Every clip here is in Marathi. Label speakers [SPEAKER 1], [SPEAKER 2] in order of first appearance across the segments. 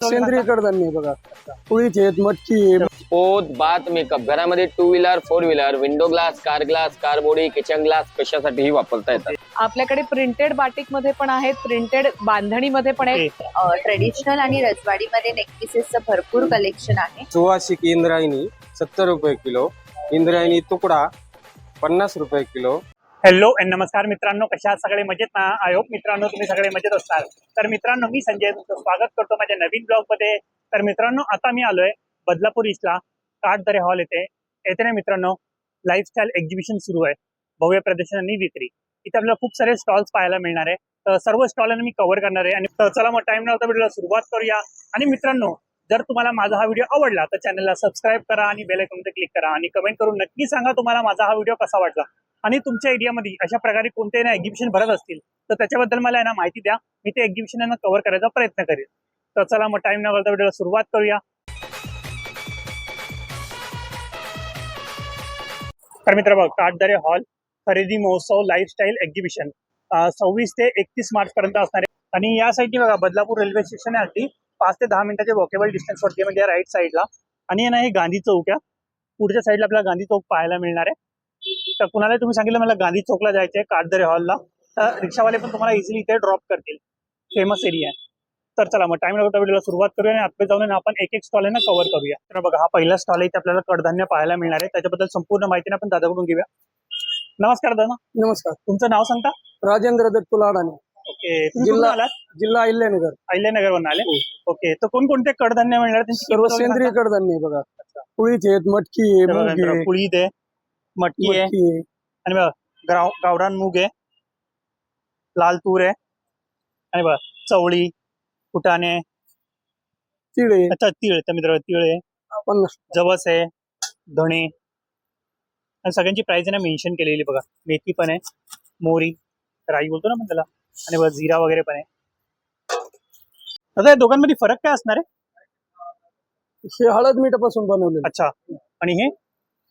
[SPEAKER 1] सेंद्रिय कडधान्य आहे बघा, पोळीचे आहेत, मटकी आहे.
[SPEAKER 2] पोत बात मेकअप घरामध्ये 2 wheeler 4 wheeler window glass car body kitchen glass कशासाठीही वापरता येतात.
[SPEAKER 3] आपल्याकडे प्रिंटेड बाटिक मध्ये पण आहेत, प्रिंटेड बांधणी मध्ये पण आहेत.
[SPEAKER 4] ट्रेडिशनल आणि रजवाडी मध्ये नेकपीसेसचं भरपूर कलेक्शन आहे.
[SPEAKER 5] सुवासिक इंद्रायणी 70 रुपये किलो, इंद्रायणी तुकडा 50 रुपये किलो.
[SPEAKER 6] हॅलो अँड नमस्कार मित्रांनो, कशा आहात सगळे मजेत ना? आय होप मित्रांनो तुम्ही सगळे मजेत असणार. तर मित्रांनो मी संजय तुमचं स्वागत करतो माझ्या नवीन ब्लॉग मध्ये. तर मित्रांनो आता मी आलोय बदलापूर ईस्टला काठदरे हॉल येथे ना मित्रांनो लाईफस्टाईल एक्झिबिशन सुरू आहे, भव्य प्रदर्शन आणि विक्री. इथे आपल्याला खूप सारे स्टॉल्स पाहायला मिळणार आहे. तर सर्व स्टॉलने मी कव्हर करणार आहे. आणि चला मग टाइम नव्हता व्हिडिओला सुरुवात करूया. आणि मित्रांनो जर तुम्हाला माझा हा व्हिडिओ आवडला तर चॅनलला सबस्क्राईब करा आणि बेल आयकॉनवर क्लिक करा आणि कमेंट करून नक्की सांगा तुम्हाला माझा हा व्हिडिओ कसा वाटला. आणि तुमच्या एरियामध्ये अशा प्रकारे कोणते ना एक्झिबिशन भरत असतील तर त्याच्याबद्दल मला आहे ना माहिती द्या. मी ते एक्झिबिशन कव्हर करायचा प्रयत्न करेन. तर चला मग टाइम न घालता व्हिडिओला सुरुवात करूया. तर मित्र बघ, काठदरे हॉल खरेदी महोत्सव लाईफस्टाईल एक्झिबिशन 26 ते 31 मार्च पर्यंत असणार आहे. आणि या साईडनी बघा बदलापूर रेल्वे स्टेशन आहे, अगदी 5 ते 10 मिनिटाचे वॉकेबल डिस्टन्स वरती म्हणजे राईट साईडला. आणि ना हे गांधी चौक आहे, पुढच्या साईडला आपल्याला गांधी चौक पाहायला मिळणार आहे. तर कुणाला तुम्ही सांगितलं मला गांधी चौकला जायचं आहे काठदरे हॉलला, तर रिक्षावाले पण तुम्हाला इझिली इथे ड्रॉप करतील. फेमस एरिया आहे. तर चला मग टाइम लागतो व्हिडिओला सुरुवात करूया आणि आतमध्ये जाऊन आपण एक एक स्टॉल कव्हर करूया. तर बघा हा पहिला स्टॉल आहे, इथे आपल्याला कडधान्य पाहायला मिळणार आहे. त्याच्याबद्दल संपूर्ण माहिती आपण दादाकडून घेऊया. नमस्कार दादा.
[SPEAKER 1] नमस्कार.
[SPEAKER 6] तुमचं नाव सांगता?
[SPEAKER 1] राजेंद्र दत्त लाडाने.
[SPEAKER 6] ओके. जिल्हा
[SPEAKER 1] जिल्हा अहिल्यानगर.
[SPEAKER 6] अहिल्यानगर वरून आले. ओके. तर कोणकोणते कडधान्य मिळणार?
[SPEAKER 1] सर्व सेंद्रिय कडधान्य आहे बघा, पोळीचे आहेत, मटकी आहे, मूग आहे,
[SPEAKER 6] पुळीत आहे, मटकी आहे आणि बघा गावरान मूग आहे, लाल तूर आहे आणि बघा चवळी, फुटाणे,
[SPEAKER 1] तीळ आहे.
[SPEAKER 6] अच्छा तीळ. तर मित्र तीळ आहे,
[SPEAKER 1] 50.
[SPEAKER 6] जवस आहे, धणे आणि सगळ्यांची प्राइस आहे ना मेन्शन केलेली बघा. मेथी पण आहे, मोहरी राई बोलतो ना आपण त्याला, आणि बघा जिरा वगैरे पण आहे. आता या दोघांमध्ये फरक काय असणार आहे?
[SPEAKER 1] हे हळद मिठापासून बनवलेलं.
[SPEAKER 6] अच्छा. आणि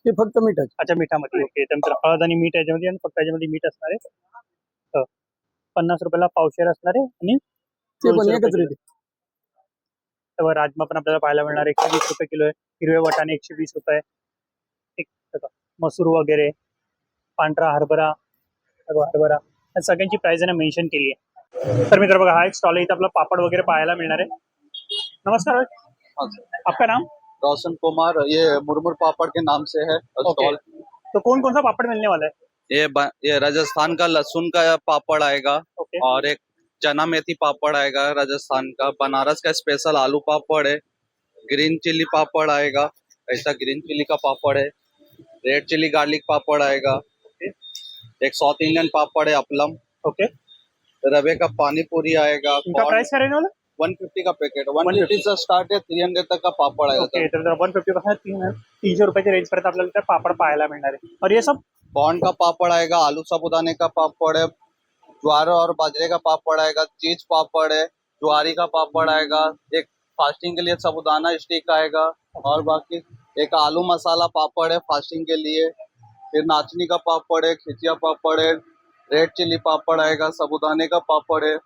[SPEAKER 6] हे
[SPEAKER 1] फक्त मिठाचे.
[SPEAKER 6] अच्छा मिठामध्ये. ओके. तर मित्र हळद आणि मीठ याच्यामध्ये आणि फक्त याच्यामध्ये मीठ असणार आहे. 50 रुपयाला पावशेर असणार आहे आणि
[SPEAKER 1] ते पण एकच रेट.
[SPEAKER 6] तर राजमा पण आपल्याला पाहायला मिळणार आहे, 120 रुपये किलो आहे. हिरवे वाटाणे 120 रुपये. एक मसूर वगैरे, पांढरा हरभरा सगळ्यांची प्राइस आहे मेन्शन केली आहे. तर मित्र बघा हा एक स्टॉल आहे, इथं आपला पापड वगैरे पाहायला मिळणार आहे. नमस्कार, आपका नाम?
[SPEAKER 7] रोशन कुमार. ये मुरमुर पापड़ के नाम से है स्टॉल.
[SPEAKER 6] तो कौन कौन सा पापड़ मिलने वाला है?
[SPEAKER 7] ये राजस्थान का लहसुन का पापड़ आएगा.
[SPEAKER 6] ओके.
[SPEAKER 7] और एक चना मेथी पापड़ आएगा राजस्थान का. बनारस का स्पेशल आलू पापड़ है. ग्रीन चिली पापड़ आएगा, ऐसा ग्रीन चिली का पापड़ है. रेड चिली गार्लिक पापड़ आएगा. एक साउथ इंडियन पापड़ है अपलम.
[SPEAKER 6] ओके.
[SPEAKER 7] रवे का पानी पूरी आएगा.
[SPEAKER 6] इनका प्राइस क्या रहने वाला?
[SPEAKER 7] 150 का पैकेट. 150 से स्टार्ट है, 300 तक का पापड़ आएगा.
[SPEAKER 6] ओके. तर 150 पासून 300 रुपयाच्या रेंज पर्यंत आपल्याला इथे पापड पाहायला मिळणार आहे. और ये सब
[SPEAKER 7] कॉर्न का पापड़ आएगा, आलू साबुदाने का पापड़ है, ज्वार और बाजरे का पापड़ आएगा, चीज पापड़ है, ज्वारी का पापड़ आएगा, एक फास्टिंग के लिए साबुदाना स्टिक आएगा, और बाकी एक आलू मसाला पापड़ है फास्टिंग के लिए. फिर नाचनी का पापड़ है, खिचिया पापड़ है, रेड चिली पापड़ आएगा, साबुदाने का पापड़ है,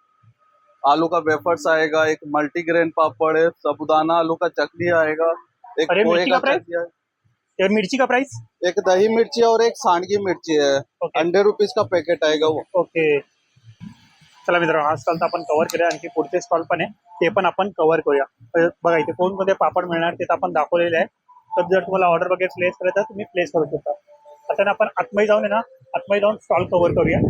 [SPEAKER 7] आलू का वेफर्स आएगा, एक मल्टीग्रेन पापड़ है, साबुदाना आलू का चटनी आएगा, एक पोहे का चटनी है.
[SPEAKER 6] और मिर्ची का प्राइस?
[SPEAKER 7] एक दही मिर्ची और एक सांडगी मिर्ची है. 100 रुपीज का पैकेट आएगा वो.
[SPEAKER 6] ओके. चला मित्रांनो हा स्टॉल तर आपण कव्हर केला, आणखी पुढचे स्टॉल पण आहे ते पण आपण कव्हर करूया. बघा इथे कोणकोणते पापड मिळणार ते तर आपण दाखवलेले आहे. तर जर तुम्हाला ऑर्डर वगैरे प्लेस करायचं तर तुम्ही प्लेस करू शकता. आता आपण आतमध्ये जाऊन आतमध्ये जाऊन स्टॉल कव्हर करूया.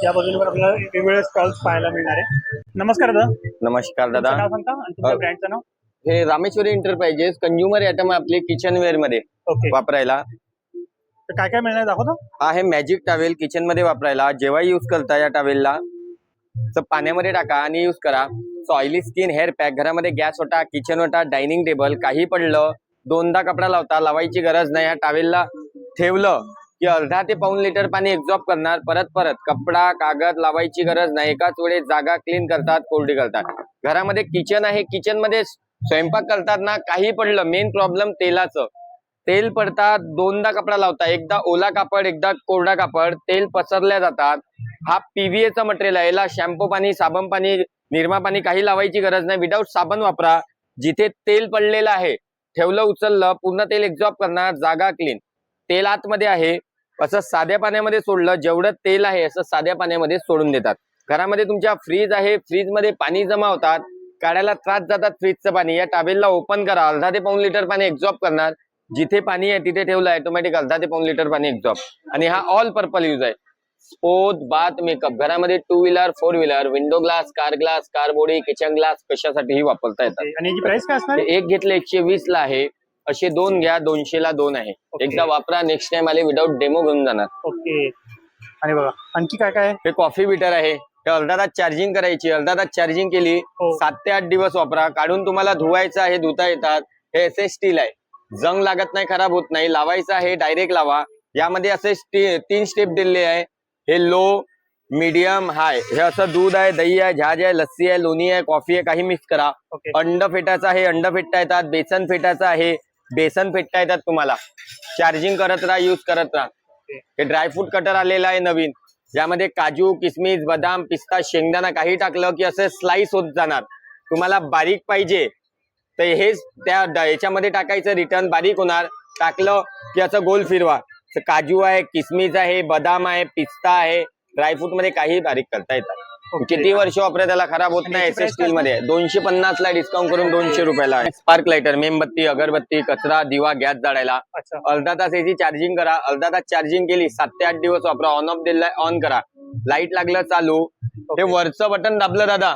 [SPEAKER 6] या बाजूला पण आपल्याला वेगवेगळे स्टॉल्स पाहायला मिळणार आहे. नमस्कार दादा.
[SPEAKER 2] नमस्कार दादा.
[SPEAKER 6] नाव सांगता आणि तुमच्या ब्रँडचं नाव?
[SPEAKER 2] हे रामेश्वरी एंटरप्राइजेस कंझ्युमर आयटम आपले किचन वेअर मध्ये
[SPEAKER 6] ओके.
[SPEAKER 2] वापरायला.
[SPEAKER 6] तर काय काय मिळणार दाखवतो?
[SPEAKER 2] हा आहे मॅजिक टॉवेल किचन मध्ये वापरायला. जेव्हा यूज करता या टॉवेलला तर पाण्यामध्ये टाका आणि यूज करा. ऑइली स्किन हेअर पॅक घरामध्ये गॅस होता, किचन होता, डायनिंग टेबल काही पडलं 2दा कपडा लावायची गरज नाही. या टॉवेलला ठेवलं की अर्धा ते पाऊण लिटर पाणी एक्झॉर्ब करणार. परत कपडा कागद लावायची गरज नाही. एकाच वेळेस जागा क्लीन करतात, कोरडी करतात. घरामध्ये किचन आहे, किचन मध्ये स्वयंपाक करतात ना, काही पडलं मेन प्रॉब्लेम तेलाचं. तेल पडतात, 2दा कपडा लावता, एकदा ओला कापड एकदा कोरडा कापड, तेल पसरल्या जातात. हा PVA चा मटेरियल आहे. याला शॅम्पू पाणी, साबण पाणी निरमा पाणी काही लावायची गरज नाही. विदाऊट साबण वापरा. जिथे तेल पडलेलं आहे ठेवलं उचललं पूर्ण तेल एक्झॉस्ट करणार, जागा क्लीन. तेल आतमध्ये आहे असं साध्या पाण्यामध्ये सोडलं, जेवढं तेल आहे असं साध्या पाण्यामध्ये सोडून देतात. घरामध्ये तुमच्या फ्रीज आहे, फ्रीज मध्ये पाणी जमा होतात, काढायला त्रास जातात फ्रीजचं पाणी. या टॉवेलला ओपन करा, अर्धा ते पाऊण लिटर पाणी एक्झॉस्ट करणार. जिथे पाणी आहे तिथे ठेवलं ऑटोमॅटिक अर्धा ते पाऊण लिटर पाणी एक्झॉस्ट. आणि हा ऑल पर्पल यूज आहे. Sport, bath, makeup. घरामध्ये 2 wheeler 4 wheeler, window glass, car body, kitchen glass कशासाठीही वापरता येतात.
[SPEAKER 6] आणि याची प्राइस काय असणार आहे?
[SPEAKER 2] एक घेतलं 120 ला आहे, असे 2 घ्या 200 ला 2 आहे. एकदा वापरा, नेक्स्ट टाइम आले विदाऊट डेमो घेऊन जाणार.
[SPEAKER 6] ओके. आणि बघा आणखी काय काय आहे?
[SPEAKER 2] हे कॉफी बीटर आहे. हे अर्धा तास चार्जिंग करायची, अर्धा तास चार्जिंग केली,
[SPEAKER 6] हो.
[SPEAKER 2] 7 ते 8 दिवस वापरा. काढून तुम्हाला धुवायचं आहे, धुता येतात. हे असे स्टील आहे, जंग लागत नाही, खराब होत नाही. लावायचं आहे डायरेक्ट लावा. यामध्ये असे 3 स्टेप दिलेले आहे. हे लो, मीडियम, हाय. हे असं दूध आहे, दही आहे, झाज आहे, लस्सी आहे, लोणी आहे, कॉफी आहे, काही मिक्स करा.
[SPEAKER 6] ओके.
[SPEAKER 2] अंड फेटायचं आहे, अंड फेटता येतात. बेसन फेटायचं आहे, बेसन फेटता येतात तुम्हाला. चार्जिंग करत राहा, युज करत राहा. हे ड्रायफ्रूट कटर आलेलं आहे नवीन, ज्यामध्ये काजू, किसमिस, बदाम, पिस्ता, शेंगदाणा काही टाकलं की असं स्लाइस होत जाणार. तुम्हाला बारीक पाहिजे तर हेच त्या याच्यामध्ये टाकायचं, रिटर्न बारीक होणार. टाकलं की असं गोल फिरवा. काजू आहे, किसमिस आहे, बदाम आहे, पिस्ता आहे, ड्रायफ्रूट मध्ये काही बारीक करता येतात. किती वर्ष वापरा त्याला खराब होत नाही. एसएस स्टील मध्ये 250 ला डिस्काउंट करून 200 रुपयाला आहे. स्पार्क लायटर, मेणबत्ती, अगरबत्ती, कचरा, दिवा, गॅस जाळायला.
[SPEAKER 6] अच्छा.
[SPEAKER 2] अर्धा तास याची चार्जिंग करा. अर्धा तास चार्जिंग केली, 7 ते 8 दिवस वापरा. ऑन ऑफ दिलाय, ऑन करा. लाईट लागलं चालू. हे वरचं बटन दाबलं दादा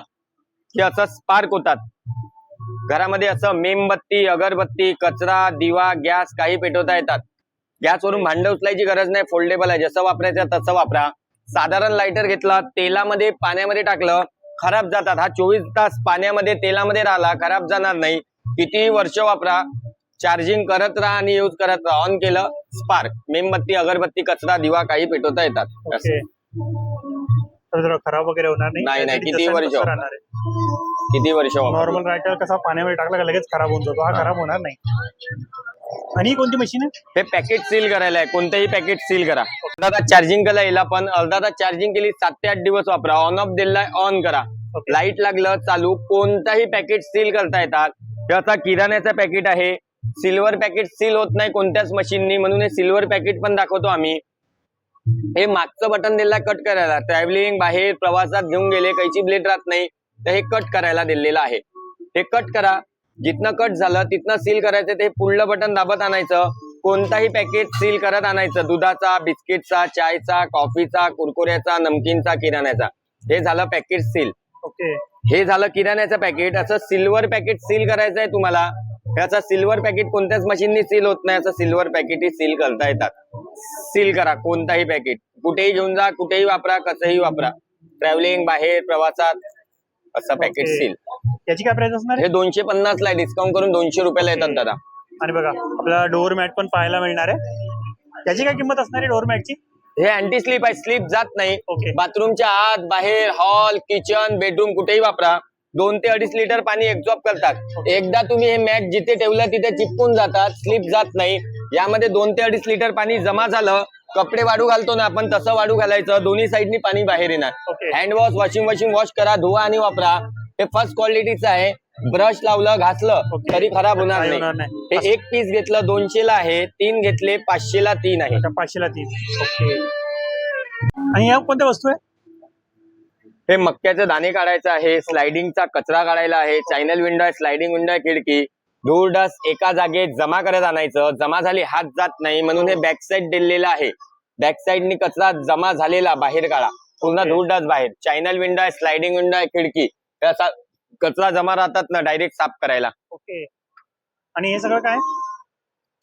[SPEAKER 2] की असं स्पार्क होतात. घरामध्ये असं मेणबत्ती, अगरबत्ती, कचरा, दिवा, गॅस काही पेटवता येतात. गॅसवरून भांडं उचलायची गरज नाही, फोल्डेबल आहे. जसं वापरायचं तसं वापरा. साधारण लायटर घेतला, तेलामध्ये पाण्यामध्ये टाकलं, खराब जातात. हा 24 तास पाण्यामध्ये तेलामध्ये राहिला, खराब जाणार नाही. कितीही वर्ष वापरा. चार्जिंग करत राहा आणि यूज करत राहा. ऑन केलं, स्पार्क. मेणबत्ती, अगरबत्ती, कचरा, दिवा काही पेटवता येतात.
[SPEAKER 6] ओके. तर जरा खराब वगैरे होणार नाही.
[SPEAKER 2] नाही, नाही. किती
[SPEAKER 6] जसं
[SPEAKER 2] वर्ष
[SPEAKER 6] तसं राहणार आहे.
[SPEAKER 2] किती वर्ष वापरा.
[SPEAKER 6] नॉर्मल रायटर कसा पाण्यामध्ये टाकला का लगेच खराब होऊन जातो, हा खराब होणार नाही. आणि ही कोणती मशीन आहे?
[SPEAKER 2] हे पॅकेट सील करायला आहे. कोणतेही पॅकेट सील करा. अर्धा तास चार्जिंग करायला येईल, पण अर्धा तास चार्जिंग केली, 7 ते 8 दिवस वापरा. ऑन ऑफ दिलाय, ऑन करा. लाईट लागलं चालू. कोणताही पॅकेट सील करता येतात. हे आता किराण्याचं पॅकेट आहे. सिल्वर पॅकेट सील होत नाही कोणत्याच मशीननी, म्हणून हे सिल्वर पॅकेट पण दाखवतो आम्ही. हे मागचं बटन दिलंय कट करायला. ट्रॅव्हलिंग, बाहेर प्रवासात घेऊन गेले, कैची ब्लेड राहत नाही तर हे कट करायला दिलेलं आहे. हे कट करा. जिथनं कट झालं तिथनं सील करायचं. ते पुढलं बटन दाबत आणायचं. कोणताही पॅकेट सील करत आणायचं. दुधाचा, बिस्किटचा, चायचा, कॉफीचा, कुरकुऱ्याचा, नमकीनचा, किराण्याचा. हे झालं पॅकेट सील.
[SPEAKER 6] ओके.
[SPEAKER 2] हे झालं किराण्याचं पॅकेट. असं सिल्वर पॅकेट सील करायचं आहे तुम्हाला. याचा सिल्वर पॅकेट कोणत्याच मशीननी सील होत नाही. असं सिल्वर पॅकेटही सील करता येतात. सील करा कोणताही पॅकेट. कुठेही घेऊन जा, कुठेही वापरा, कसंही वापरा. ट्रॅव्हलिंग, बाहेर प्रवासात असं पॅकेट सील.
[SPEAKER 6] याची काय प्राइस असणार?
[SPEAKER 2] हे 250 ला डिस्काउंट करून 200 रुपयाला येतात दादा.
[SPEAKER 6] आणि बघा आपल्याला डोअर मॅट पण पाहायला मिळणार आहे. याची काय किंमत असणार आहे डोअर मॅटची?
[SPEAKER 2] हे अँटी स्लिप आहे, स्लिप जात नाही.
[SPEAKER 6] ओके.
[SPEAKER 2] बाथरूमच्या आत, बाहेर, हॉल, किचन, बेडरूम कुठेही वापरा. 2 ते 2.5 लिटर पाणी एक्झॉस्ट करतात. एकदा तुम्ही हे मॅट जिथे ठेवलं तिथे चिपकून जातात, स्लिप जात नाही. यामध्ये 2 ते 2.5 लिटर पाणी जमा झालं. कपडे वाळू घालतो ना आपण, तसं वाळू घालायचं. दोन्ही साईडनी पाणी बाहेर येणार.
[SPEAKER 6] Okay.
[SPEAKER 2] Hand wash, washing machine wash करा, धुवा आणि वापरा. हे फर्स्ट क्वालिटीचं आहे. ब्रश लावलं, घासलं
[SPEAKER 6] ओके.
[SPEAKER 2] तरी खराब होणार
[SPEAKER 6] काही
[SPEAKER 2] नाही.
[SPEAKER 6] होणार नाही.
[SPEAKER 2] हे एक पीस घेतलं 200 ला आहे, 3 घेतले 500 ला 3 आहे.
[SPEAKER 6] अच्छा, 500 ला 3. ओके. आणि या कोणत्या वस्तू आहे?
[SPEAKER 2] हे मक्याचे दाणे काढायचं आहे. स्लायडिंगचा कचरा काढायला आहे. चॅनल विंडो आहे, स्लायडिंग विंडो आहे, खिडकी. धूळ डस्ट एका जागेत जमा करत आणायचं. जमा झाली हात जात नाही म्हणून हे बॅक साईड दिलेलं आहे. बॅक साईडनी कचरा जमा झालेला बाहेर काढा. पूर्ण धूळ डस्ट बाहेर. चॅनल विंडो आहे, स्लायडिंग विंडो आहे, खिडकी. असा कचरा जमा राहतात ना, डायरेक्ट साफ करायला.
[SPEAKER 6] ओके. आणि हे सगळं काय?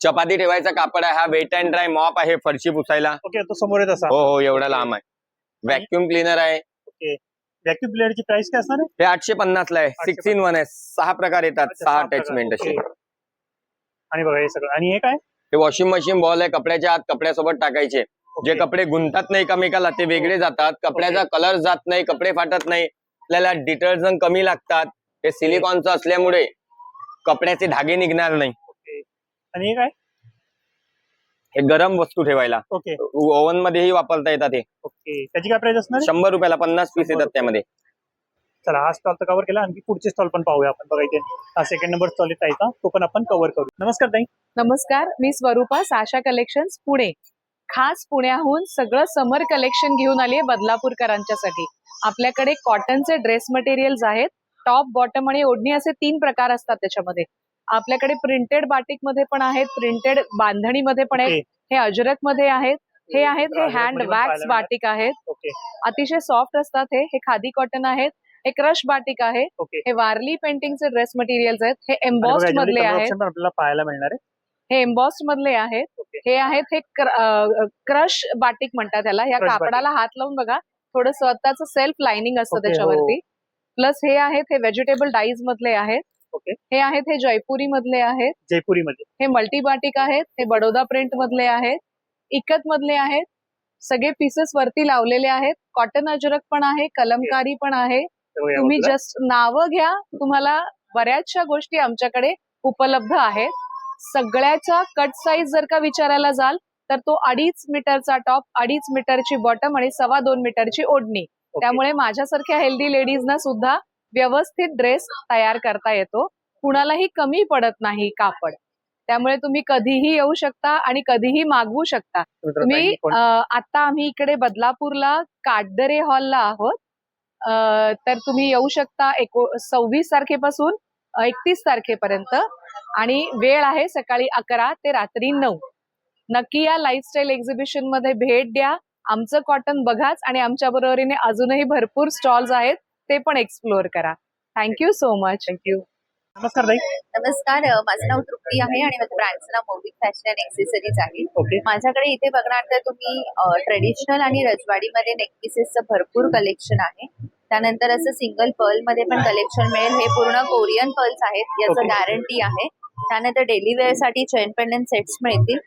[SPEAKER 2] चपाती ठेवायचा कापड आहे. हा वेट अँड ड्राय मॉप आहे, फरशी पुसायला.
[SPEAKER 6] ओके, तो समोर येत असा.
[SPEAKER 2] हो हो, एवढा लांब आहे. व्हॅक्युम क्लीनर आहे.
[SPEAKER 6] ओके. व्हॅक्यूम क्लिनरची प्राइस काय असणार आहे?
[SPEAKER 2] हे 850 ला आहे. 6 in 1 आहे. 6 प्रकार येतात.
[SPEAKER 6] अच्छा,
[SPEAKER 2] 6
[SPEAKER 6] सहा प्रकार.
[SPEAKER 2] अटॅचमेंट असे.
[SPEAKER 6] ओके. आणि बघा हे सगळं. आणि हे काय?
[SPEAKER 2] हे वॉशिंग मशीन बॉल आहे. कपड्याच्या आत कपड्यासोबत टाकायचे.
[SPEAKER 6] ओके.
[SPEAKER 2] जे कपडे गुंतात नाही एकमेकाला ते वेगळे जातात. कपड्याचा कलर जात नाही, कपडे फाटत नाही. आपल्याला डिटर्जंट कमी लागतात. हे सिलिकॉनचं असल्यामुळे कपड्याचे धागे निघणार नाही.
[SPEAKER 6] ओके. आणि हे काय?
[SPEAKER 2] हे गरम वस्तू ठेवायला.
[SPEAKER 6] ओके.
[SPEAKER 2] ओव्हन मध्येही वापरता येतात. हे
[SPEAKER 6] ओके. त्याची काय प्राइस असणार आहे?
[SPEAKER 2] 100 रुपयाला 50 पीस येतात त्यामध्ये.
[SPEAKER 6] चला हा स्टॉल तर कव्हर केला, आणखी पुढचे स्टॉल पण पाहूया आपण. बघा इथे हा सेकंड नंबर स्टॉल येत आहे, तो पण आपण कव्हर करू. नमस्कार ताई.
[SPEAKER 3] नमस्कार, मी स्वरूपा, साशा कलेक्शन्स पुणे. खास पुण्याहून सगळं समर कलेक्शन घेऊन आली आहे बदलापूरकरांच्यासाठी. आपल्याकडे कॉटनचे ड्रेस मटेरियल्स आहेत. टॉप, बॉटम आणि ओढणी असे 3 प्रकार असतात त्याच्यामध्ये. आपल्याकडे प्रिंटेड बाटिक मध्ये पण आहेत, प्रिंटेड बांधणीमध्ये पण आहेत, हे अजरक मध्ये आहेत, हे आहेत हे हँड वॅक्स बाटिक आहेत.
[SPEAKER 6] ओके
[SPEAKER 3] अतिशय सॉफ्ट असतात. हे खादी कॉटन आहेत, हे क्रश बाटिक आहे,
[SPEAKER 6] ओके.
[SPEAKER 3] हे वारली पेंटिंगचे ड्रेस मटेरियल्स आहेत, हे एम्बॉस्ड मधले आहेत,
[SPEAKER 6] ऑप्शन पण आपल्याला पाहायला मिळणार आहे.
[SPEAKER 3] हे एम्बॉस्ड मधले आहेत,
[SPEAKER 6] ओके.
[SPEAKER 3] हे आहेत हे क्रश बाटिक म्हणतात त्याला. या
[SPEAKER 6] Crush
[SPEAKER 3] कापडाला हात लावून बघा, थोडं स्वतःच सेल्फ लाइनिंग असतं
[SPEAKER 6] ओके,
[SPEAKER 3] त्याच्यावरती. प्लस हे आहेत हे व्हेजिटेबल डाईज मधले आहेत,
[SPEAKER 6] ओके.
[SPEAKER 3] हे आहेत हे जयपुरी मधले आहेत,
[SPEAKER 6] जयपुरी मध्ये
[SPEAKER 3] हे मल्टी बाटिक आहेत, हे बडोदा प्रिंट मधले आहेत, इकत मधले आहेत. सगळे पीसेस वरती लावलेले आहेत. कॉटन अजरक पण आहे, कलमकारी पण आहे. तुम्ही जस्ट नावं घ्या, तुम्हाला बऱ्याचशा गोष्टी आमच्याकडे उपलब्ध आहेत. सगळ्याचा कट साईज जर का विचारायला जाल तर तो 2.5 मीटरचा टॉप, 2.5 मीटरची बॉटम आणि 2.25 मीटरची ओढणी. त्यामुळे माझ्यासारख्या हेल्दी लेडीजना सुद्धा व्यवस्थित ड्रेस तयार करता येतो. कुणालाही कमी पडत नाही कापड. त्यामुळे तुम्ही कधीही येऊ शकता आणि कधीही मागवू शकता. तुम्ही आता आम्ही इकडे बदलापूरला काटदरे हॉलला आहोत. तर तुम्ही येऊ शकता 26 तारखेपासून 31 तारखेपर्यंत आणि वेळ आहे सकाळी 11 ते रात्री 9. नक्की या लाईफस्टाईल एक्झिबिशन मध्ये भेट द्या. आमचं कॉटन बघाच आणि आमच्या बरोबरीने अजूनही भरपूर स्टॉल्स आहेत, ते पण एक्सप्लोअर करा. Thank you so much.
[SPEAKER 6] थँक्यू. नमस्कार ताई.
[SPEAKER 4] नमस्कार, माझं नाव तृप्ती आहे आणि माझ्या ब्रँडचं नाव मोविक फॅशन अँड एक्सेसरीज आहे.
[SPEAKER 6] ओके.
[SPEAKER 4] माझ्याकडे इथे बघणार तर तुम्ही ट्रेडिशनल आणि रजवाडीमध्ये नेकपीसेसचं भरपूर कलेक्शन आहे. त्यानंतर असं सिंगल पर्ल मध्ये पण कलेक्शन मिळेल. हे पूर्ण कोरियन पर्ल्स आहेत, याचं
[SPEAKER 6] ओके.
[SPEAKER 4] गॅरंटी आहे. त्यानंतर डेली वेअर साठी चेन पेंडंट सेट्स मिळतील.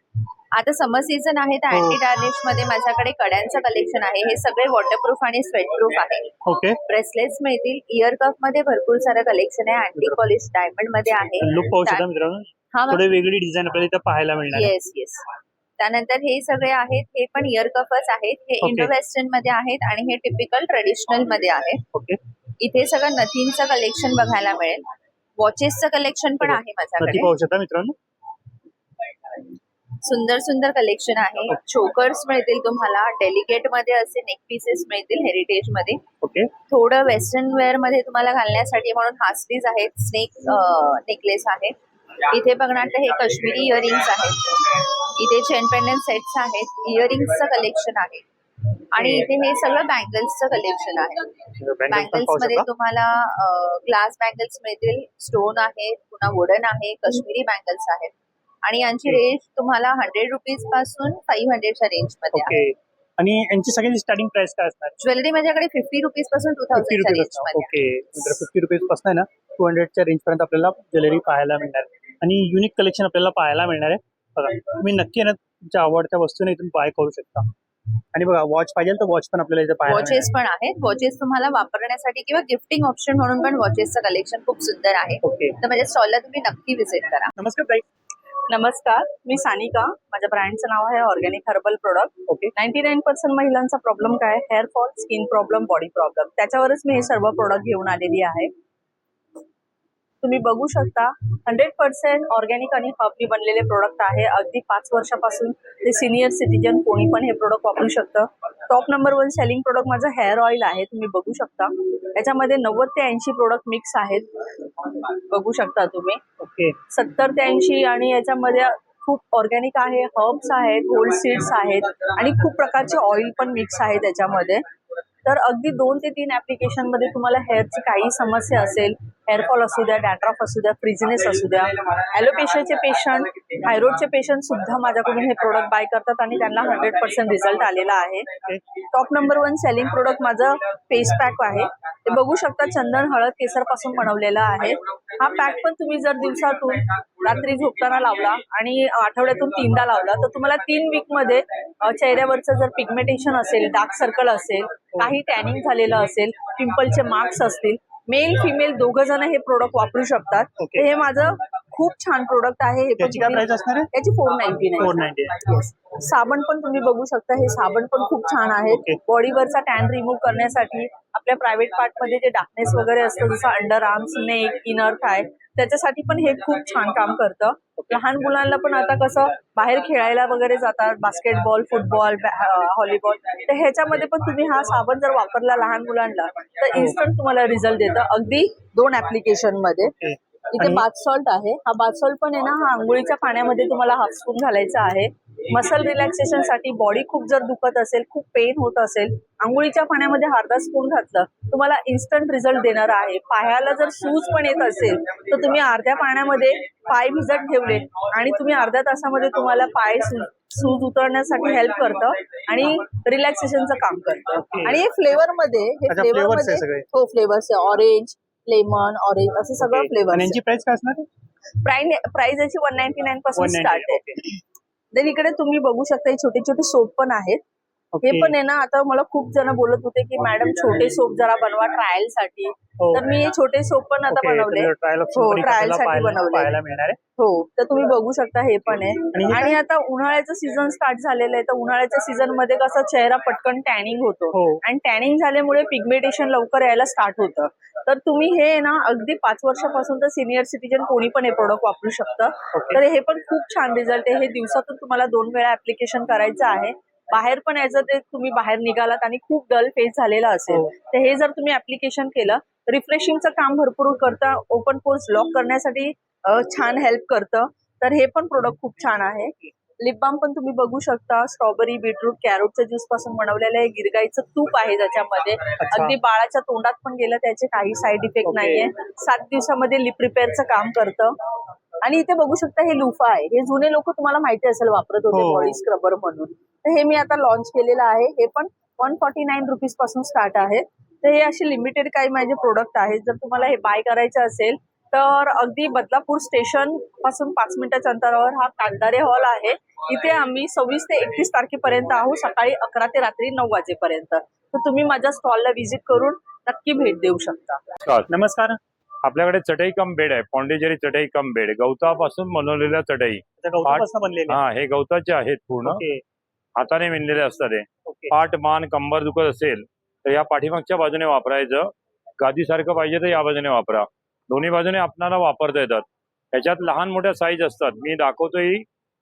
[SPEAKER 4] आता समर सीझन आहे तर अँटी टार्निश मध्ये माझ्याकडे कड्यांचं कलेक्शन आहे. हे सगळे वॉटरप्रूफ आणि स्वेटप्रूफ आहे.
[SPEAKER 6] ओके.
[SPEAKER 4] ब्रेसलेट्स मिळतील. इयर कप मध्ये भरपूर सारं कलेक्शन आहे. अँटी पॉलिश डायमंड मध्ये आहे.
[SPEAKER 6] लुक पाहू शकता मित्रांनो,
[SPEAKER 4] हा
[SPEAKER 6] थोडी वेगळी डिझाईन आपल्याला इथं पाहायला मिळणार आहे.
[SPEAKER 4] Yes yes. त्यानंतर हे सगळे आहेत, हे पण इयर कपच आहेत. हे
[SPEAKER 6] ओके.
[SPEAKER 4] इंडो वेस्टर्न मध्ये आहेत आणि हे टिपिकल ट्रेडिशनल मध्ये आहेत.
[SPEAKER 6] ओके.
[SPEAKER 4] इथे सगळं नथींचं कलेक्शन बघायला मिळेल. वॉचेसचं कलेक्शन पण आहे
[SPEAKER 6] नक्की
[SPEAKER 4] माझ्याकडे.
[SPEAKER 6] पाहू शकता मित्रांनो.
[SPEAKER 4] सुंदर सुंदर कलेक्शन आहे. चोकर्स मिळतील तुम्हाला. डेलिकेट मध्ये असे नेक पीसेस मिळतील हेरिटेज मध्ये.
[SPEAKER 6] ओके.
[SPEAKER 4] थोडं वेस्टर्न वेअर मध्ये तुम्हाला घालण्यासाठी म्हणून हास्लीज आहेत. स्नेक नेकलेस आहे. इथे बघणार तर हे काश्मीरी इयरिंग्स आहेत. इथे चेन पेंडंट सेट्स आहेत. इयरिंग्सचं कलेक्शन आहे आणि इथे हे सगळं बँगल्सचं कलेक्शन आहे. बँगल्स मध्ये तुम्हाला ग्लास बँगल्स मिळतील, स्टोन आहे, पुन्हा वुडन आहे, काश्मीरी बँगल्स आहेत आणि यांची रेंज तुम्हाला 100 रुपीज पासून 500च्या रेंज मध्ये आहे.
[SPEAKER 6] ओके. आणि यांची सगळ्यांची स्टार्टिंग प्राइस काय असणार?
[SPEAKER 4] ज्वेलरी माझ्याकडे 50 रुपीज पासून 2000च्या रेंज मध्ये.
[SPEAKER 6] ओके. 50 रुपीज पासून आहे ना 200च्या रेंज पर्यंत आपल्याला ज्वेलरी पाहायला मिळणार आहे आणि युनिक कलेक्शन आपल्याला पाहायला मिळणार आहे. बघा तुम्ही नक्की ना तुमच्या आवडत्या वस्तूने इथून बाय करू शकता. आणि बघा वॉच पाहिजे तर वॉच पण आपल्याला इथे पाहायला
[SPEAKER 4] वॉचेस पण आहेत. वॉचेस तुम्हाला वापरण्यासाठी किंवा गिफ्टिंग ऑप्शन म्हणून पण वॉचेसचं कलेक्शन खूप सुंदर आहे.
[SPEAKER 6] ओके.
[SPEAKER 4] तर माझ्या स्टॉलला तुम्ही नक्की व्हिजिट करा.
[SPEAKER 6] नमस्कार ताई.
[SPEAKER 8] नमस्कार, मी सानिका. माझ्या ब्रँडचं नाव आहे ऑर्गॅनिक हर्बल प्रोडक्ट.
[SPEAKER 6] ओके.
[SPEAKER 8] 99% महिलांचा प्रॉब्लेम काय? Hair fall, skin problem, body problem. त्याच्यावरच मी हे सर्व प्रोडक्ट घेऊन आलेली आहे. तुम्ही बघू शकता 100% ऑर्गॅनिक आणि हर्बनी बनलेले प्रोडक्ट आहे. अगदी 5 वर्षापासून ते सिनियर सिटीजन कोणी पण हे प्रोडक्ट वापरू शकतं. टॉप नंबर 1 सेलिंग प्रोडक्ट माझं हेअर ऑइल आहे. तुम्ही बघू शकता याच्यामध्ये 90 ते 80 प्रोडक्ट मिक्स आहेत. बघू शकता तुम्ही.
[SPEAKER 6] ओके.
[SPEAKER 8] 70 ते 80 आणि याच्यामध्ये खूप ऑर्गॅनिक आहे, हर्ब्स आहेत, गोल्ड सीड्स आहेत आणि खूप प्रकारचे ऑइल पण मिक्स आहे त्याच्यामध्ये. तर अगदी 2 ते 3 ऍप्लिकेशन मध्ये तुम्हाला हेअरची काही समस्या असेल, हेअरफॉल असू द्या, डॅन्ड्रफ असू द्या, फ्रिझनेस असू द्या, ॲलोपेशियाचे पेशंट, थायरॉइडचे पेशंट सुद्धा माझ्याकडून हे प्रोडक्ट बाय करतात आणि त्यांना 100% रिझल्ट आलेला आहे. टॉप नंबर 1 सेलिंग प्रोडक्ट माझं फेस पॅक आहे. ते बघू शकता चंदन, हळद, केसर पासून बनवलेला आहे. हा पॅक पण तुम्ही जर दिवसातून रात्री झोपताना लावला आणि आठवड्यातून 3दा लावला तर तुम्हाला 3 वीक मध्ये चेहऱ्यावरचं जर पिगमेंटेशन असेल, डार्क सर्कल असेल, काही टॅनिंग झालेलं असेल, पिंपलचे मार्क्स असतील, मेल फिमेल दोघं जण हे प्रोडक्ट वापरू शकतात.
[SPEAKER 6] ओके.
[SPEAKER 8] हे माझं खूप छान प्रोडक्ट आहे. हे पण
[SPEAKER 6] त्याची काय प्राइस असणार आहे?
[SPEAKER 8] याची 499
[SPEAKER 6] 499.
[SPEAKER 8] साबण पण तुम्ही बघू शकता. हे साबण पण खूप छान आहे.
[SPEAKER 6] Okay.
[SPEAKER 8] बॉडीवरचा टॅन रिमूव्ह करण्यासाठी, आपल्या प्रायव्हेट पार्ट मध्ये जे डार्कनेस वगैरे असतं जसं अंडर आर्म्स, नेक, इनर थाय, त्याच्यासाठी पण हे खूप छान काम करतं. लहान मुलांना पण आता कसं बाहेर खेळायला वगैरे जातात, बास्केटबॉल, फुटबॉल, व्हॉलीबॉल, तर ह्याच्यामध्ये पण तुम्ही हा साबण जर वापरला लहान मुलांना तर इन्स्टंट तुम्हाला रिझल्ट देतं अगदी 2 ऍप्लिकेशन मध्ये. इथे
[SPEAKER 6] आणि-
[SPEAKER 8] बाथ सॉल्ट आहे. हा बाथ सॉल्ट पण आहे ना, हा आंघोळीच्या पाण्यामध्ये तुम्हाला हाफ स्पून घालायचा आहे. मसल रिलॅक्सेशन साठी, बॉडी खूप जर दुखत असेल, खूप पेन होत असेल, आंघोळीच्या पाण्यामध्ये अर्धा स्पून घातलं तुम्हाला इन्स्टंट रिझल्ट देणार आहे. पायाला जर सूज पण येत असेल तर तुम्ही अर्ध्या पाण्यामध्ये पाय भिजत ठेवले आणि तुम्ही अर्ध्या तासामध्ये तुम्हाला पाय सूज उतरण्यासाठी हेल्प करतं आणि रिलॅक्सेशनचं काम करतं. आणि हे फ्लेवर मध्ये, हे
[SPEAKER 6] अच्छा,
[SPEAKER 8] फ्लेवर
[SPEAKER 6] flavors आहे
[SPEAKER 8] मध्ये
[SPEAKER 6] सगळे.
[SPEAKER 8] हो फ्लेवर्स आहे. ऑरेंज, लेमन, ऑरेंज असं सगळं
[SPEAKER 6] आणि
[SPEAKER 8] फ्लेवर.
[SPEAKER 6] यांची प्राइस काय असणार आहे?
[SPEAKER 8] प्राइस याची 199 पासून
[SPEAKER 6] 199.
[SPEAKER 8] स्टार्ट आहे. देन इकडे तुम्ही बघू शकता हे छोटे छोटे सोप पण आहेत. हे
[SPEAKER 6] Okay.
[SPEAKER 8] पण आहे ना, आता मला खूप जण बोलत होते की मॅडम छोटे सोप जरा बनवा ट्रायल साठी,
[SPEAKER 6] हो.
[SPEAKER 8] तर मी हे छोटे सोप पण आता
[SPEAKER 6] Okay,
[SPEAKER 8] बनवले.
[SPEAKER 6] तर trial option
[SPEAKER 8] हो,
[SPEAKER 6] पण इथे
[SPEAKER 8] trial
[SPEAKER 6] आपल्याला
[SPEAKER 8] साठी
[SPEAKER 6] पाहायला
[SPEAKER 8] बनवले.
[SPEAKER 6] पाहायला मिळणार आहे.
[SPEAKER 8] हो, तर तुम्ही बघू शकता हे पण आहे.
[SPEAKER 6] आणि हे
[SPEAKER 8] आणि आता उन्हाळ्याचं सीझन स्टार्ट झालेलं आहे, तर उन्हाळ्याच्या सीझन मध्ये कसं चेहरा पटकन टॅनिंग होतो
[SPEAKER 6] हो.
[SPEAKER 8] आणि टॅनिंग झाल्यामुळे पिगमेंटेशन लवकर यायला स्टार्ट होतं. तर तुम्ही हे ना अगदी 5 वर्षापासून तर सिनियर सिटीजन कोणी पण हे प्रोडक्ट वापरू शकतं. तर हे पण खूप छान रिझल्ट आहे. हे दिवसातून तुम्हाला 2 वेळा ऍप्लिकेशन करायचं आहे. बाहेर पण यायचं, ते तुम्ही बाहेर निघालात आणि खूप डल फेस झालेला असेल
[SPEAKER 6] हो.
[SPEAKER 8] तर हे जर तुम्ही ऍप्लिकेशन केलं, रिफ्रेशिंगचं काम भरपूर करतं, ओपन पोर्स लॉक करण्यासाठी छान हेल्प करतं. तर हे पण प्रोडक्ट खूप छान आहे. लिप बाम पण तुम्ही बघू शकता. स्ट्रॉबेरी, बीटरूट, कॅरोटच्या ज्यूस पासून बनवलेलं आहे. गिरगाईचं तूप आहे त्याच्यामध्ये. अगदी बाळाच्या तोंडात पण गेलं त्याचे काही साईड इफेक्ट नाहीये. 7 दिवसामध्ये लिप रिपेअरचं काम करतं. आणि इथे बघू शकता हे लुफा आहे. हे जुने लोक तुम्हाला माहिती असेल वापरत होते
[SPEAKER 6] हो.
[SPEAKER 8] बॉडी स्क्रबर म्हणून. तर हे मी आता लॉन्च केलेलं आहे. हे पण 149 रुपीज पासून स्टार्ट आहे. तर हे असे लिमिटेड काही माझे प्रोडक्ट आहेत. जर तुम्हाला हे बाय करायचं असेल तर अगदी बदलापूर स्टेशन पासून 5 मिनिटाच्या अंतरावर हा कांदारे हॉल आहे. इथे आम्ही 26 ते 31 तारखेपर्यंत आहोत, सकाळी 11 ते रात्री 9 वाजेपर्यंत. तर तुम्ही माझ्या स्टॉलला व्हिजिट करून नक्की भेट देऊ शकता.
[SPEAKER 6] नमस्कार.
[SPEAKER 9] आपल्याकडे चटई कम बेड आहे. पॉंडिचेरी चटई कम बेड, गवतापासून बनवलेल्या चटई.
[SPEAKER 6] त्या गवतापासून बनलेले.
[SPEAKER 9] हा, हे गवताचे आहेत पूर्ण.
[SPEAKER 6] ओके.
[SPEAKER 9] हाताने विणलेले असतात हे.
[SPEAKER 6] ओके.
[SPEAKER 9] पाठ, मान, कंबर दुखत असेल तर या पाठीमागच्या बाजूने वापरायचं. गादीसारखं पाहिजे तर या बाजूने वापरा. दोन्ही बाजूने आपल्याला वापरता येतात. याच्यात लहान मोठ्या साईज असतात. मी दाखवतो ही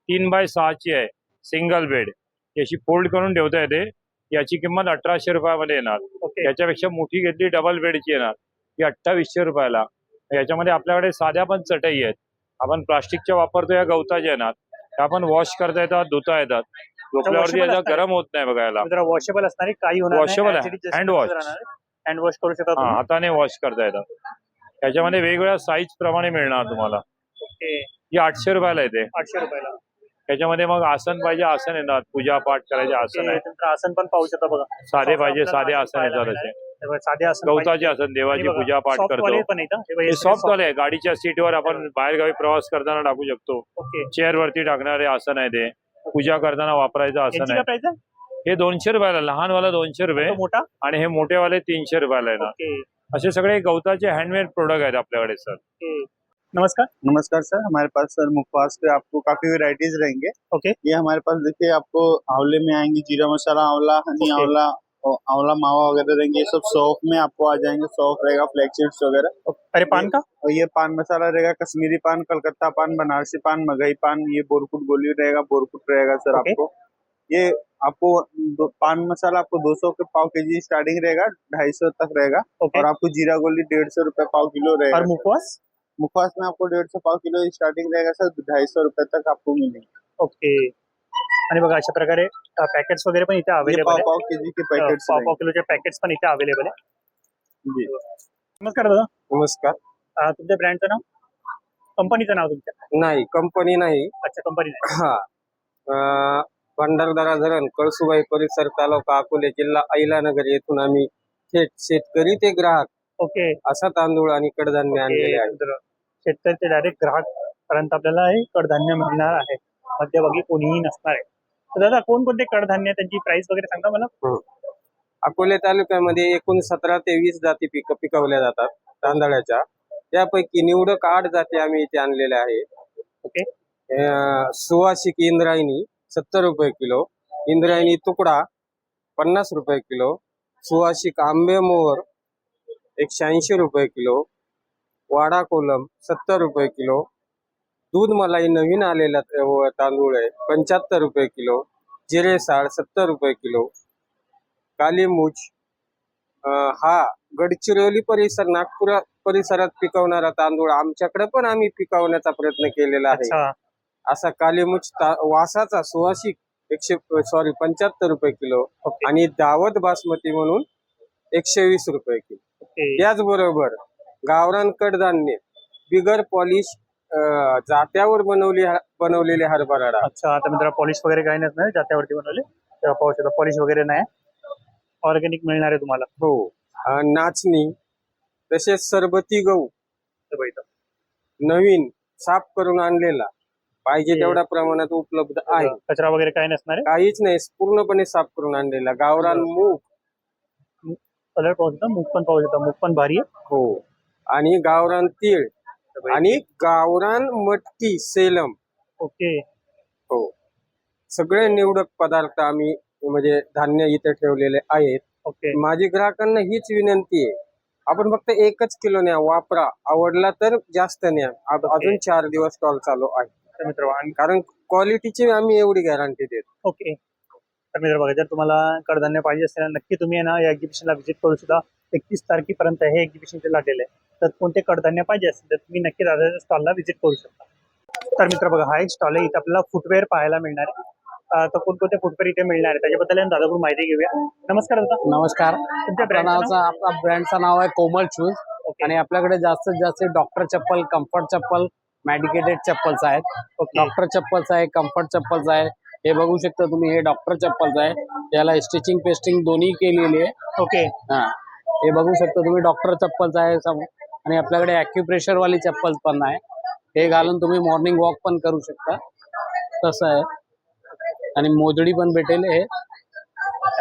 [SPEAKER 9] 3x6 आहे सिंगल बेड. याची फोल्ड करून ठेवता येते. याची किंमत 1800 रुपयामध्ये येणार.
[SPEAKER 6] ओके.
[SPEAKER 9] याच्यापेक्षा मोठी घेतली डबल बेडची येणार, ही 2800 रुपयाला. याच्यामध्ये आपल्याकडे साध्या पण चटई आहेत. आपण प्लास्टिकच्या वापरतो, या गवताच्या येणार. त्या पण वॉश करता येतात, धुता येतात. झोपल्यावरती याचा गरम होत नाही बघायला.
[SPEAKER 6] जरा वॉशेबल असणार आहे, काही होणार नाही.
[SPEAKER 9] Washable आहे.
[SPEAKER 6] Acidity
[SPEAKER 9] Hand wash.
[SPEAKER 6] राहणार आहे. हँड वॉश करू शकता
[SPEAKER 9] हा,
[SPEAKER 6] तुम्ही.
[SPEAKER 9] हाताने वॉश करता येतात. याच्यामध्ये वेगवेगळ्या साईज प्रमाणे मिळणार तुम्हाला.
[SPEAKER 6] ओके.
[SPEAKER 9] ही 800 रुपयाला येते.
[SPEAKER 6] 800 रुपयाला.
[SPEAKER 9] त्याच्यामध्ये मग आसन पाहिजे आसन येतात, पूजा पाठ करायचे आसन आहे.
[SPEAKER 6] तुमचं आसन पण पाहू शकता बघा.
[SPEAKER 9] साधे पाहिजे
[SPEAKER 6] आपल्याला
[SPEAKER 9] साधे आसन
[SPEAKER 6] पाहायला
[SPEAKER 9] येतात
[SPEAKER 6] मिळणार
[SPEAKER 9] असे.
[SPEAKER 6] आहे. हे बघा, साधे आसन
[SPEAKER 9] गवताचे
[SPEAKER 6] पाहिजे.
[SPEAKER 9] आसन, देवाची
[SPEAKER 6] हे बघा,
[SPEAKER 9] पूजा पाठ
[SPEAKER 6] soft वाले
[SPEAKER 9] करतो.
[SPEAKER 6] पण आहेत, हे बघा,
[SPEAKER 9] हे
[SPEAKER 6] हे
[SPEAKER 9] सॉफ्ट
[SPEAKER 6] soft.
[SPEAKER 9] वाले आहे. गाडीच्या सीटवर आपण बाहेरगावी प्रवास करताना टाकू शकतो.
[SPEAKER 6] ओके.
[SPEAKER 9] चेअर वरती टाकणारे आसन आहे ते. पूजा करताना वापरायचं आसन
[SPEAKER 6] यांची
[SPEAKER 9] आहे.
[SPEAKER 6] काय प्राइस आहे?
[SPEAKER 9] हे 200 रुपयाला, लहानवाला 200 रुपये
[SPEAKER 6] तो मोठा.
[SPEAKER 9] आणि हे मोठेवाले 300 रुपयाला येणार.
[SPEAKER 6] ओके.
[SPEAKER 9] असे सगळे गवताचे हँडमेड प्रोडक्ट आहेत आपल्याकडे सर.
[SPEAKER 6] ओके. नमस्कार.
[SPEAKER 7] नमस्कार सर, हमारे पास सर मुखवास पे आपको काफी वेराइटीज रहेंगे।
[SPEAKER 6] ओके.
[SPEAKER 7] ये हमारे पास देखिए आपको आंवले में आएंगे, जीरा मसाला आंवला, हनी
[SPEAKER 6] Okay.
[SPEAKER 7] आंवला, और आंवला मावा वगैरह रहेंगे। ये सब सौंफ में आपको आ जाएंगे, सौंफ रहेगा, फ्लैक्स सीड्स वगैरह।
[SPEAKER 6] अरे पान का?
[SPEAKER 7] और ये पान मसाला रहेगा, कश्मीरी पान, कलकत्ता पान, बनारसी पान, मगई पान, ये बोरकुट गोली रहेगा, बोरकुट रहेगा सर
[SPEAKER 6] Okay.
[SPEAKER 7] आपको। ये आपको पान मसाला आपको 200 के पाव केजी स्टार्टिंग रहेगा, 250 तक रहेगा।
[SPEAKER 6] ओके.
[SPEAKER 7] और आपको जीरा गोली 150 रुपए पाव किलो रहेगा।
[SPEAKER 6] और मुखवास?
[SPEAKER 7] मुखवास में आपको 150 पाव किलो स्टार्टिंग रहेगा सर, 250 रुपए तक आपको मिलेंगे।
[SPEAKER 6] ओके. आणि बघा अशा प्रकारे पॅकेट्स वगैरे पण इथे
[SPEAKER 7] ये
[SPEAKER 6] अवेलेबल
[SPEAKER 7] पाव
[SPEAKER 6] आहे.
[SPEAKER 7] पाव केजी के पैकेट्स
[SPEAKER 6] पाव किलोचे पॅकेट्स पण इथे अवेलेबल आहे.
[SPEAKER 7] जी।
[SPEAKER 6] नमस्कार दादा.
[SPEAKER 5] नमस्कार.
[SPEAKER 6] तुमच्या ब्रँडचं नाव, कंपनीचं नाव तुमच्या?
[SPEAKER 5] नाही, कंपनी नाही.
[SPEAKER 6] अच्छा, कंपनी नाही.
[SPEAKER 5] हा, भंडारदरा धरण, कळसुबाई परिसर, तालुका अकोले, जिल्हा अहिलानगर येथून आम्ही थेट शेतकरी ते ग्राहक
[SPEAKER 6] ओके.
[SPEAKER 5] असा तांदूळ आणि कडधान्य आणलेले आहे.
[SPEAKER 6] शेतकरी ते डायरेक्ट ग्राहक पर्यंत आपल्याला हे कडधान्य मिळणार आहे. मध्यभागी कोणीही नसणार आहे. तर दादा कोणकोणते कडधान्य, त्यांची प्राइस वगैरे सांगा मला.
[SPEAKER 5] अकोले तालुक्यामध्ये एकूण 17 ते 20 जाती पिकवल्या जातात तांदळाच्या. त्यापैकी निवडक 8 जाती आम्ही इथे आणलेल्या आहेत.
[SPEAKER 6] ओके.
[SPEAKER 5] सुवासिक इंद्रायणी 70 रुपये किलो, इंद्रायणी तुकडा 50 रुपये किलो, सुवासिक आंबे मोहर 180 रुपये किलो, वाडा कोलम 70 रुपये किलो, दूध मलाई नवीन आलेला तांदूळ आहे 75 रुपये किलो, जिरे साळ 70 रुपये किलो, काली मूछ हा गडचिरोली परिसर नागपूर परिसरात पिकवणारा तांदूळ आमच्याकडे पण आम्ही पिकवण्याचा प्रयत्न केलेला आहे.
[SPEAKER 6] अच्छा.
[SPEAKER 5] असा कालीमुछ वासाचा सुवासिक 75 रुपये किलो
[SPEAKER 6] ओके.
[SPEAKER 5] आणि दावत बासमती म्हणून 120 रुपये किलो.
[SPEAKER 6] ओके.
[SPEAKER 5] त्याचबरोबर गावरान कडधान्य बिगर पॉलिश जात्यावर बनवलेले हरभरा डाळ.
[SPEAKER 6] अच्छा. आता मित्र पॉलिश वगैरे काही नसणार जात्यावरती बनवले तेव्हा पाहू शकता पॉलिश वगैरे नाही, ऑर्गॅनिक मिळणार आहे तुम्हाला.
[SPEAKER 5] हो. नाचणी तसेच सरबती गहू
[SPEAKER 6] हे बघा इथं.
[SPEAKER 5] नवीन साफ करून आणलेला पाहिजे तेवढ्या प्रमाणात उपलब्ध आहे.
[SPEAKER 6] कचरा वगैरे काही नसणार आहे.
[SPEAKER 5] काहीच नाही, पूर्णपणे साफ करून आणलेला. गावरान मूग,
[SPEAKER 6] कलर पाहू शकता, मूग पण पाहू शकता, मूग पण भारी आहे.
[SPEAKER 5] हो, आणि गावरान तीळ आणि गावरान मटकी सेलम.
[SPEAKER 6] ओके.
[SPEAKER 5] हो, सगळे निवडक पदार्थ आम्ही म्हणजे धान्य इथे ठेवलेले आहेत.
[SPEAKER 6] ओके.
[SPEAKER 5] माझी ग्राहकांना हीच विनंती आहे, आपण फक्त 1 किलो न्या, वापरा, आवडला तर जास्त न्या. अजून 4 दिवस स्टॉल चालू आहे.
[SPEAKER 6] तर मित्र
[SPEAKER 5] कारण क्वालिटीची आम्ही एवढी गॅरंटी देतो.
[SPEAKER 6] ओके. तर मित्र बघा, जर तुम्हाला कडधान्य पाहिजे असेल ना, नक्की तुम्ही ना या एक्झिबिशनला व्हिजिट करू शकता. 31 तारखेपर्यंत हे एक्झिबिशन लागलेलं आहे. तर कोणते कडधान्य पाहिजे असेल तर तुम्ही नक्की दादाच्या स्टॉलला व्हिजिट करू शकता. तर मित्र बघा, हा एक स्टॉल आहे, इथे आपल्याला फुटवेअर पाहायला मिळणार आहे. तर कोणकोणते फुटवेअर इथे मिळणार आहे त्याच्याबद्दल दादाकडून माहिती घेऊया. नमस्कार दादा.
[SPEAKER 1] नमस्कार.
[SPEAKER 6] तुमच्या ब्रँडचं नाव?
[SPEAKER 1] आपला ब्रँडचं नाव आहे कोमल शूज.
[SPEAKER 6] ओके.
[SPEAKER 1] आणि आपल्याकडे जास्तीत जास्त डॉक्टर चप्पल, कम्फर्ट चप्पल, मेडिकेटेड चप्पल्स आहेत.
[SPEAKER 6] ओके.
[SPEAKER 1] डॉक्टर चप्पल्स आहे, कम्फर्ट चप्पल्स आहे. हे बघू शकता तुम्ही, हे डॉक्टर चप्पल्स आहे, त्याला स्टिचिंग पेस्टिंग दोन्ही केलेली आहे.
[SPEAKER 6] ओके.
[SPEAKER 1] हा, हे बघू शकता तुम्ही, डॉक्टर चप्पल्स आहे आणि आपल्याकडे ॲक्युप्रेशर वाली चप्पल्स पण आहे. हे घालून तुम्ही मॉर्निंग वॉक पण करू शकता, तसं आहे. आणि मोजडी पण भेटेल, हे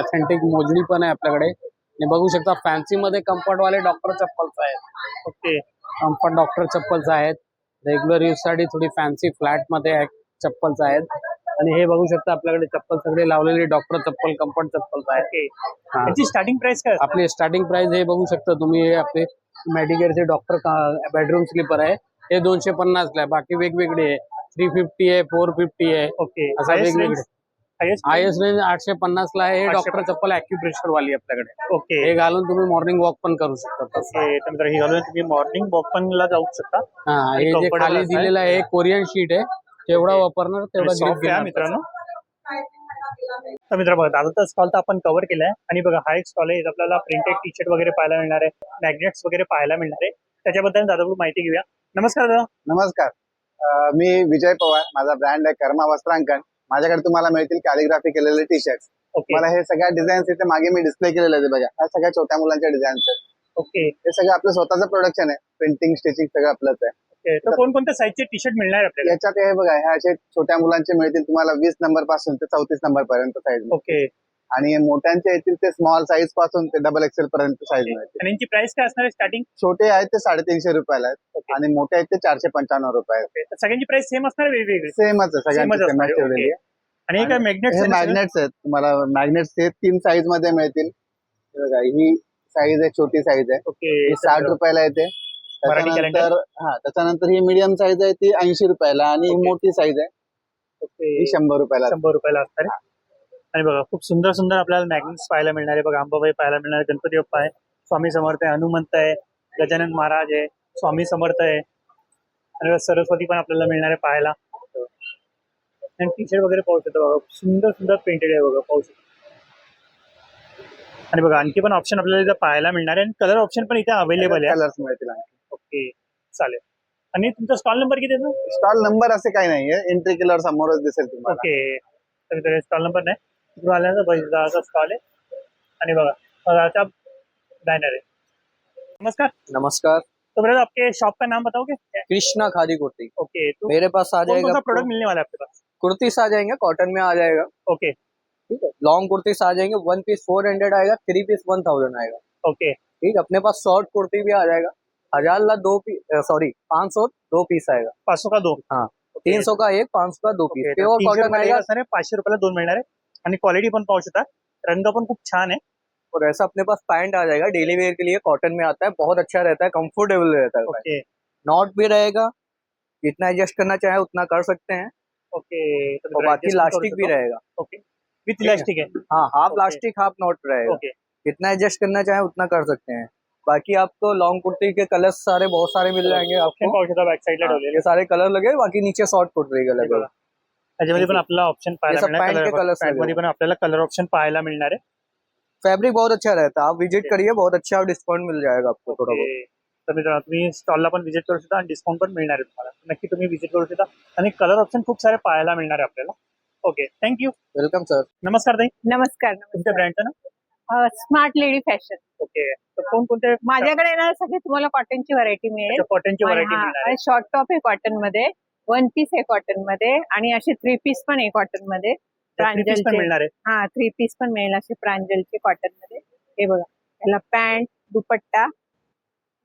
[SPEAKER 1] ऑथेंटिक मोजडी पण आहे आपल्याकडे. आणि बघू शकता फॅन्सी मध्ये कम्फर्ट वाले डॉक्टर चप्पल्स आहेत.
[SPEAKER 6] ओके.
[SPEAKER 1] कम्फर्ट डॉक्टर चप्पल्स आहेत. रेग्युलर यूज साठी थोडी फॅन्सी फ्लॅट मध्ये चप्पल्स आहेत. आणि हे बघू शकता आपल्याकडे चप्पल सगळे लावलेले डॉक्टर चप्पल, कम्फर्ट चप्पल्स आहेत.
[SPEAKER 6] ओके.
[SPEAKER 1] हा.
[SPEAKER 6] याची स्टार्टिंग प्राइस काय असते?
[SPEAKER 1] आपली स्टार्टिंग प्राइस हे बघू शकता तुम्ही, हे आपले मेडिकेअरचे डॉक्टर बेडरूम स्लीपर आहे, हे 250 ला आहे. बाकी वेगवेगळे आहे, 350 आहे, 450 आहे.
[SPEAKER 6] ओके.
[SPEAKER 1] असं वेगवेगळे. हायस्ट रेंज 850 ला आहे. हे
[SPEAKER 6] 850.
[SPEAKER 1] डॉक्टर चप्पल ॲक्युप्रेशर वाली आहे आपल्याकडे.
[SPEAKER 6] ओके.
[SPEAKER 1] हे घालून तुम्ही मॉर्निंग वॉक पण करू शकता.
[SPEAKER 6] ओके. तर मित्र हे घालून तुम्ही मॉर्निंग वॉक पण ला जाऊ शकता.
[SPEAKER 1] हा, हे जे
[SPEAKER 6] comfortable
[SPEAKER 1] खाली
[SPEAKER 6] असणार.
[SPEAKER 1] दिलेलं आहे कोरियन शीट आहे, जेवढा वापरणार तेवढा
[SPEAKER 6] आणि soft
[SPEAKER 1] ग्रिप
[SPEAKER 6] आहे मित्रांनो. तर मित्र बघा, दादाचा स्टॉल तर आपण कव्हर केलाय. आणि बघा, हा एक स्टॉल आहे, इथं आपल्याला प्रिंटेड टी शर्ट वगैरे पाहायला मिळणार आहे, मॅग्नेट्स वगैरे पाहायला मिळणार आहे. त्याच्याबद्दल दादाकडून माहिती घेऊया. नमस्कार दादा.
[SPEAKER 7] नमस्कार. मी विजय पवार, माझा ब्रँड आहे कर्मा वस्त्रांकन. माझ्याकडे तुम्हाला मिळतील कॅलिग्राफी केलेले टी शर्ट.
[SPEAKER 6] ओके.
[SPEAKER 7] मला हे सगळ्या डिझाईन्स इथे मागे मी डिस्प्ले केलेले आहेत बघा, ह्या सगळ्या छोट्या मुलांच्या डिझाईन्स आहेत.
[SPEAKER 6] ओके.
[SPEAKER 7] हे सगळं आपलं स्वतःचं प्रोडक्शन आहे, प्रिंटिंग स्टिचिंग सगळं आपलंच आहे.
[SPEAKER 6] ओके. तर कोणकोणत्या साईजचे टी शर्ट मिळणार आहे आपल्याला?
[SPEAKER 7] याच्यात हे बघा, ह्या असे छोट्या मुलांचे मिळतील तुम्हाला 20 नंबर पासून ते 34 नंबर पर्यंत साईज.
[SPEAKER 6] ओके.
[SPEAKER 7] आणि मोठ्यांचे येतील ते स्मॉल साईज पासून ते डबल एक्सेल पर्यंत साईज मिळतील.
[SPEAKER 6] आणि यांची प्राइस काय असणार आहे स्टार्टिंग?
[SPEAKER 7] छोटे आहेत ते 350 रुपयाला आहेत आणि मोठे आहेत ते 455 रुपये आहेत.
[SPEAKER 6] तर सगळ्यांची प्राइस सेम असणार आहे वेगवेगळी?
[SPEAKER 7] सेमच आहे, सगळ्यांची
[SPEAKER 6] Same च
[SPEAKER 7] सेमच
[SPEAKER 6] असणार आहे.
[SPEAKER 7] ठेवलेली आहे.
[SPEAKER 6] आणि हे काय मॅग्नेट्स?
[SPEAKER 7] हे मॅग्नेट्स आहेत, तुम्हाला मॅग्नेट्स हे 3 साईज मध्ये मिळतील. हे बघा, ही साईज आहे, छोटी साईज आहे,
[SPEAKER 6] ओके.
[SPEAKER 7] ही 60 रुपयाला येते. त्याच्यानंतर ही मीडियम साईज आहे, ती 80 रुपयाला. आणि ही मोठी साईज आहे,
[SPEAKER 6] ओके.
[SPEAKER 7] ही 100 रुपयाला.
[SPEAKER 6] 100 रुपयाला असणार आहे. आणि बघा, खूप सुंदर सुंदर आपल्याला मॅग्नेट्स पाहायला मिळणार आहे. बघा, अंबाबाई पाहायला मिळणार आहे, गणपती बाप्पा आहे, स्वामी समर्थ आहे, हनुमंत आहे, गजानन महाराज आहे, स्वामी समर्थ आहे, आणि सरस्वती पण आपल्याला मिळणार आहे पाहायला. आणि टी शर्ट वगैरे पाहू शकतो बघा, सुंदर सुंदर प्रिंटेड आहे बघा, पाहू शकतो. आणि बघा, आणखी पण ऑप्शन आपल्याला इथं पाहायला मिळणार आहे, आणि कलर ऑप्शन पण इथे अवेलेबल आहे.
[SPEAKER 7] कलर्स मिळतील.
[SPEAKER 6] ओके, चालेल. आणि तुमचा स्टॉल नंबर किती आहे?
[SPEAKER 7] स्टॉल नंबर असे काही नाहीये, एंट्री केल्यावर समोरच दिसेल तुम्हाला.
[SPEAKER 6] ओके. तर स्टॉल नंबर नाही, तिकडून आल्यानंतर स्टॉल आहे. आणि बघा, बॅनर है। नमस्कार।
[SPEAKER 1] नमस्कार।
[SPEAKER 6] तो ब्रदर आपके शॉप का नाम बताओगे?
[SPEAKER 1] कृष्णा खादी कुर्ती।
[SPEAKER 6] ओके, तो
[SPEAKER 1] मेरे पास आ
[SPEAKER 6] कौन
[SPEAKER 1] जाएगा
[SPEAKER 6] सा प्रोडक्ट मिलने वाला है आपके पास?
[SPEAKER 1] कुर्तीस आ जाएंगे, कॉटन में आ जाएगा।
[SPEAKER 6] ओके
[SPEAKER 1] ठीक है, लॉन्ग कुर्तीस आ जाएंगे, 1 पीस 400 आएगा, 3 पीस 1000 आएगा।
[SPEAKER 6] ओके
[SPEAKER 1] ठीक है, अपने पास शॉर्ट कुर्ती भी आ जाएगा,
[SPEAKER 10] हजार ला 500 2 पीस आएगा
[SPEAKER 6] 500 का 2.
[SPEAKER 10] 300 का एक 500 का 2 पीस प्योर
[SPEAKER 6] 300
[SPEAKER 10] कॉटन
[SPEAKER 6] रुपयाला एक
[SPEAKER 10] आएगा
[SPEAKER 6] असणार आहे, 500 रुपयाला 2 मिळणार आहे. आणि क्वालिटी पण पाहू शकता, रंग पण खूप छान आहे.
[SPEAKER 10] और ऐसा अपने पास पैंट आ जाएगा डेली वेयर के लिए कॉटन में आता है बहुत अच्छा रहता है कंफर्टेबल रहता है
[SPEAKER 6] ओके
[SPEAKER 10] नॉट भी रहेगा जितना एडजस्ट करना चाहे उतना कर सकते हैं
[SPEAKER 6] ओके.
[SPEAKER 10] और बाकी इलास्टिक भी रहेगा
[SPEAKER 6] ओके विथ इलास्टिक है.
[SPEAKER 10] हाँ half
[SPEAKER 6] Okay.
[SPEAKER 10] Elastic half not रहेगा
[SPEAKER 6] ओके
[SPEAKER 10] जितना एडजस्ट करना चाहे उतना कर सकते हैं बाकी आपको लॉन्ग कुर्ती के कलर्स सारे बहुत सारे मिल जाएंगे
[SPEAKER 6] ऑप्शन
[SPEAKER 10] आपको
[SPEAKER 6] पाहू शकता बॅक साईडला
[SPEAKER 10] हाँ,
[SPEAKER 6] ठेवलेले.
[SPEAKER 10] ये सारे कलर लगे बाकी नीचे शॉर्ट कुर्ती का लगेगा
[SPEAKER 6] त्याच्यामध्ये पण आपल्याला ऑप्शन पाहायला
[SPEAKER 10] सब
[SPEAKER 6] मिळणार.
[SPEAKER 10] pant के colours
[SPEAKER 6] पॅन्ट मध्ये
[SPEAKER 10] लगे
[SPEAKER 6] पण आपल्याला कलर ऑप्शन पाहायला मिळणार आहे.
[SPEAKER 10] फैब्रिक बहुत अच्छा रहता है आप विजिट करिए बहुत अच्छा डिस्काउंट मिल जाएगा आपको थोड़ा बहुत
[SPEAKER 6] ओके. तर मित्रांनो तुम्ही स्टॉलला पण व्हिजिट करू शकता आणि डिस्काउंट पण मिळणार आहे तुम्हाला. नक्की तुम्ही व्हिजिट करू शकता आणि कलर ऑप्शन खूप सारे पाहायला मिळणार आहे आपल्याला. Okay thank you.
[SPEAKER 10] वेलकम सर
[SPEAKER 6] नमस्कार ताई,
[SPEAKER 3] नमस्कार.
[SPEAKER 6] तुमच्या ब्रँडचं ना.
[SPEAKER 3] Smart lady fashion.
[SPEAKER 6] ओके तर कोणकोणते
[SPEAKER 3] माझ्याकडे ना सगळे तुम्हाला कॉटनची व्हरायटी मिळेल.
[SPEAKER 6] कॉटनची व्हरायटी मिळणार आहे.
[SPEAKER 3] आणि शॉर्ट टॉप आहे कॉटन मध्ये, वन पीस आहे कॉटन मध्ये आणि असे 3 पीस पण आहे कॉटन मध्ये.
[SPEAKER 6] Three piece पण
[SPEAKER 3] प्रांजलचे
[SPEAKER 6] मिळणार आहे.
[SPEAKER 3] हा 3 पीस पण मिळेल असे प्रांजलचे कॉटन मध्ये. हे बघा त्याला पॅन्ट दुपट्टा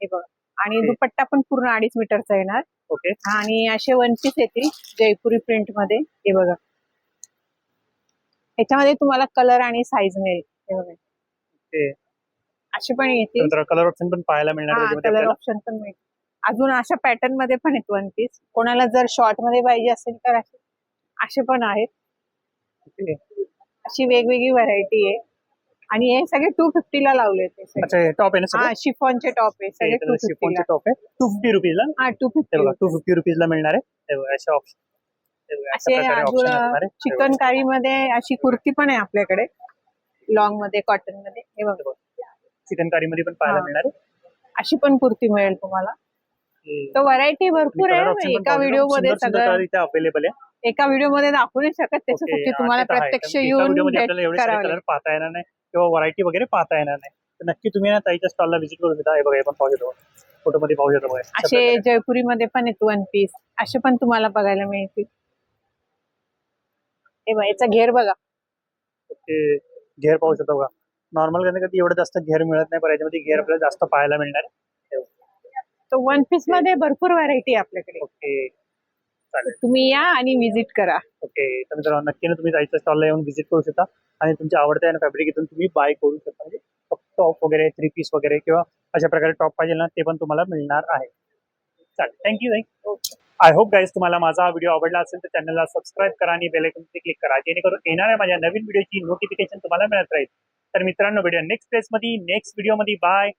[SPEAKER 3] हे बघा आणि
[SPEAKER 6] Okay.
[SPEAKER 3] दुपट्टा पण पूर्ण 2.5 मीटरचा येणार.
[SPEAKER 6] ओके
[SPEAKER 3] आणि असे वन पीस येतील जयपुरी प्रिंट मध्ये. हे बघा ह्याच्यामध्ये तुम्हाला कलर आणि साईज मिळेल. हे बघा
[SPEAKER 6] ओके.
[SPEAKER 3] असे पण येतील.
[SPEAKER 6] कलर ऑप्शन पण पाहायला मिळणार आहे
[SPEAKER 3] हा
[SPEAKER 6] त्याच्यामध्ये
[SPEAKER 3] कलर
[SPEAKER 6] आपल्याला.
[SPEAKER 3] ऑप्शन पण मिळेल. अजून अशा पॅटर्न मध्ये पण आहेत वन पीस. कोणाला जर शॉर्ट मध्ये पाहिजे असेल तर असे पण आहेत.
[SPEAKER 6] ओके.
[SPEAKER 3] अशी वेगवेगळी व्हरायटी आहे आणि हे सगळे 250 ला लावले ते
[SPEAKER 6] अच्छा हे टॉप आहे ना
[SPEAKER 3] हा
[SPEAKER 6] सगळे?
[SPEAKER 3] शिफॉनचे टॉप आहे सगळे
[SPEAKER 6] हे
[SPEAKER 3] 250
[SPEAKER 6] शिफॉनचे
[SPEAKER 3] ला.
[SPEAKER 6] टॉप आहे 250 रुपीजला.
[SPEAKER 3] हा
[SPEAKER 6] हे
[SPEAKER 3] 250
[SPEAKER 6] बघा 250 रुपीजला मिळणार आहे. हे बघा अशा ऑप्शन
[SPEAKER 3] असे अजून चिकनकारी मध्ये अशी कुर्ती पण आहे आपल्याकडे लॉंग मध्ये कॉटन मध्ये. हे बघा
[SPEAKER 6] चिकनकारी मध्ये पण पाहायला
[SPEAKER 3] हा.
[SPEAKER 6] मिळणार आहे.
[SPEAKER 3] अशी पण कुर्ती मिळेल तुम्हाला. तर व्हरायटी भरपूर
[SPEAKER 6] Colour
[SPEAKER 3] आहे.
[SPEAKER 6] option पण
[SPEAKER 3] एका
[SPEAKER 6] पाहू
[SPEAKER 3] व्हिडिओ
[SPEAKER 6] शकता.
[SPEAKER 3] मध्ये
[SPEAKER 6] सुंदर सुंदर
[SPEAKER 3] सगळं
[SPEAKER 6] colour इथे अवेलेबल आहे.
[SPEAKER 3] एका व्हिडिओ मध्ये दाखवू नाही शकत
[SPEAKER 6] ओके,
[SPEAKER 3] त्याच्यासाठी
[SPEAKER 6] हा,
[SPEAKER 3] तुम्हाला
[SPEAKER 6] ते तर आहे.
[SPEAKER 3] प्रत्यक्ष
[SPEAKER 6] एका
[SPEAKER 3] येऊन
[SPEAKER 6] व्हिडिओमध्ये आपल्याला एवढे सगळे
[SPEAKER 3] करावं
[SPEAKER 6] कलर
[SPEAKER 3] लागेल.
[SPEAKER 6] पाहता येणार नाही किंवा व्हरायटी वगैरे पाहता येणार नाही. तर नक्की तुम्ही ना ताईच्या स्टॉलला व्हिजिट करू शकता. हे बघा हे पण पाहू शकतो फोटो मध्ये पाहू शकता बघा. अशा
[SPEAKER 3] असे
[SPEAKER 6] प्रकारे.
[SPEAKER 3] जयपुरी मध्ये पण आहेत वन पीस असे पण तुम्हाला बघायला मिळतील. हे बघा याचा घेर बघा.
[SPEAKER 6] ओके घेर पाहू शकता बघा. नॉर्मल कधी कधी एवढं जास्त घेर मिळत नाही पण याच्यामध्ये घेर आपल्याला जास्त पाहायला मिळणार आहे.
[SPEAKER 3] तो वन पीस मध्ये भरपूर व्हरायटी आहे आपल्याकडे.
[SPEAKER 6] ओके चालेल.
[SPEAKER 3] तुम्ही या आणि विजिट करा.
[SPEAKER 6] ओके तर मित्रांनो नक्कीच तुम्ही ताईच्या स्टॉलला येऊन व्हिजिट करू शकता आणि तुमच्या आवडत्या फॅब्रिक इथून तुम्ही बाय करू शकता. म्हणजे टॉप वगैरे 3 पीस वगैरे किंवा अशा प्रकारे टॉप पाहिजे ना ते पण तुम्हाला मिळणार आहे. चालेल थँक्यू ताई. आय होप गाईज तुम्हाला माझा हा व्हिडिओ आवडला असेल तर चॅनलला सबस्क्राईब करा आणि बेल आयकॉनवरती क्लिक करा जेणेकरून येणाऱ्या माझ्या नवीन व्हिडिओची नोटिफिकेशन तुम्हाला मिळत राहील. तर मित्रांनो व्हिडिओ नेक्स्ट मध्ये नेक्स्ट व्हिडिओ मध्ये बाय.